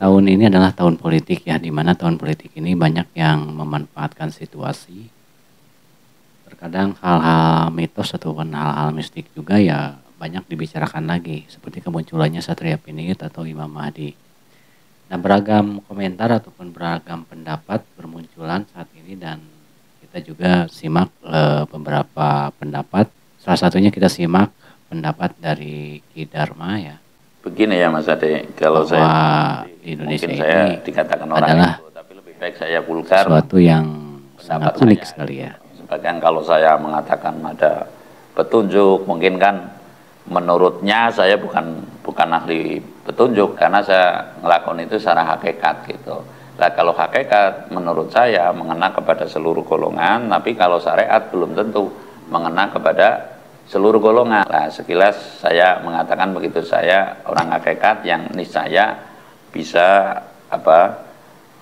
tahun ini adalah tahun politik ya, di mana tahun politik ini banyak yang memanfaatkan situasi. Terkadang hal-hal mitos ataupun hal-hal mistik juga ya banyak dibicarakan lagi, seperti kemunculannya Satria Piningit atau Imam Mahdi. Nah, beragam komentar ataupun beragam pendapat bermunculan saat ini dan kita juga simak beberapa pendapat. Salah satunya kita simak pendapat dari Ki Dharma ya. Begini ya Mas Ade, kalau bahwa saya di Indonesia mungkin saya ini dikatakan orang adalah itu, tapi lebih baik saya vulgar. sesuatu yang sangat pendapat unik saya. sekali ya. Sebagian kalau saya mengatakan ada petunjuk, mungkin kan menurutnya saya bukan ahli petunjuk karena saya ngelakuin itu secara hakikat gitu. Nah kalau hakikat menurut saya mengena kepada seluruh golongan, tapi kalau syariat belum tentu mengena kepada seluruh golongan. Nah sekilas saya mengatakan begitu, saya orang hakikat yang niscaya bisa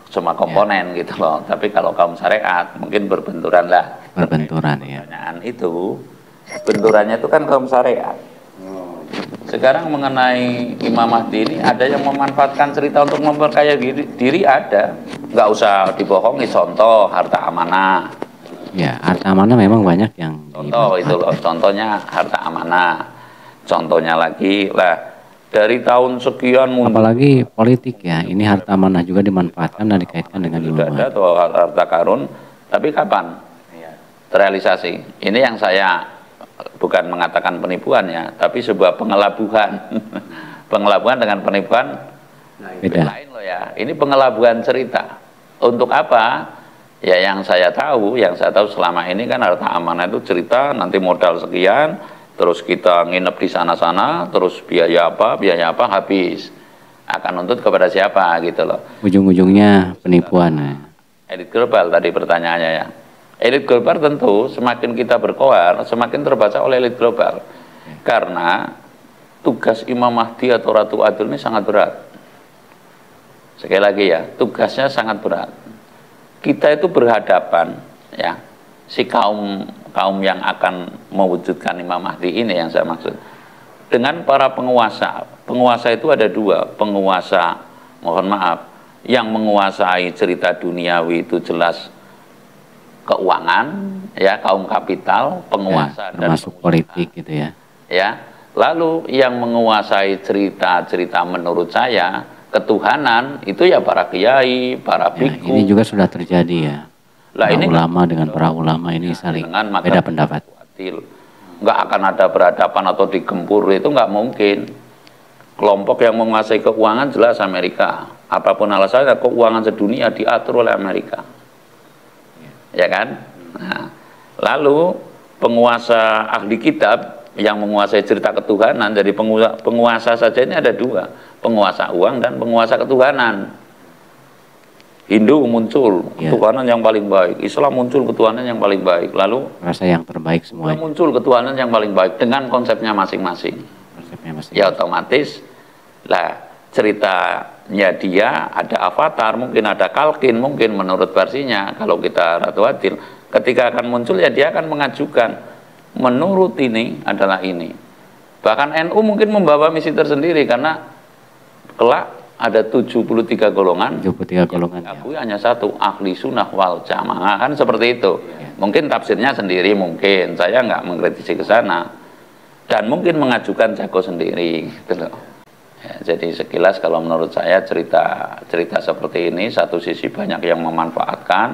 semua komponen gitu loh. Tapi kalau kaum syariat mungkin berbenturan lah. Berbenturan ya. Pertanyaan itu benturannya itu kan kaum syariat. Sekarang mengenai Imam Mahdi ini ada yang memanfaatkan cerita untuk memperkaya diri ada. Nggak usah dibohongi, contoh harta amanah. Ya, harta amanah memang banyak yang Contoh itu loh, contohnya harta amanah. Contohnya lagi lah dari tahun sekian apalagi politik ya, ini harta amanah juga dimanfaatkan dan dikaitkan dengan sudah Imam ada Mahdi. atau harta karun, tapi kapan terrealisasi? Ini yang saya bukan mengatakan penipuan ya, tapi sebuah pengelabuhan. Pengelabuhan dengan penipuan Beda. lain loh ya. Ini pengelabuhan cerita. Untuk apa? Ya yang saya tahu selama ini kan harta amanah itu cerita nanti modal sekian, terus kita nginep di sana-sana, terus biaya apa habis. Akan nuntut kepada siapa gitu loh. Ujung-ujungnya penipuan ya. Elit global tadi pertanyaannya ya. Elit global tentu semakin kita berkoar, semakin terbaca oleh elit global. Karena tugas Imam Mahdi atau Ratu Adil ini sangat berat. Sekali lagi ya, tugasnya sangat berat. Kita itu berhadapan ya, si kaum yang akan mewujudkan Imam Mahdi ini yang saya maksud, dengan para penguasa. Penguasa itu ada dua, penguasa mohon maaf, yang menguasai cerita duniawi itu jelas keuangan ya, kaum kapital, penguasa ya, termasuk dan politik gitu ya. Ya, lalu yang menguasai cerita-cerita menurut saya ketuhanan itu ya para kiai, para biku. Ini juga sudah terjadi ya. Lah ini ulama dengan para ulama ini saling beda pendapat. Nggak akan ada berhadapan atau digempur, itu nggak mungkin. Kelompok yang menguasai keuangan jelas Amerika. Apapun alasannya, keuangan sedunia diatur oleh Amerika. Ya kan? Nah, lalu penguasa ahli kitab yang menguasai cerita ketuhanan, jadi penguasa saja ini ada dua, penguasa uang dan penguasa ketuhanan. Hindu muncul ketuhanan yang paling baik, Islam muncul ketuhanan yang paling baik, lalu rasa yang terbaik semua muncul ketuhanan yang paling baik dengan konsepnya masing-masing. Ya otomatis lah ceritanya dia ada avatar, mungkin ada Kalkin, mungkin menurut versinya kalau kita Ratu Adil, ketika akan muncul ya dia akan mengajukan menurut ini adalah ini. Bahkan NU mungkin membawa misi tersendiri karena kelak ada 73 golongan. 73 golongan. Aku hanya satu, ahli sunnah wal jamaah, kan seperti itu. Mungkin tafsirnya sendiri, mungkin saya nggak mengkritisi ke sana, dan mungkin mengajukan jago sendiri gitu loh. Ya, jadi sekilas kalau menurut saya cerita seperti ini satu sisi banyak yang memanfaatkan,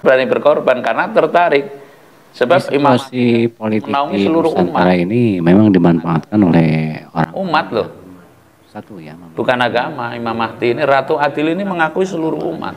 berani berkorban karena tertarik. Sebab situasi politik di Nusantara ini memang dimanfaatkan oleh orang umat loh. Satu ya. Bukan agama. Imam Mahdi ini, Ratu Adil ini mengakui seluruh umat.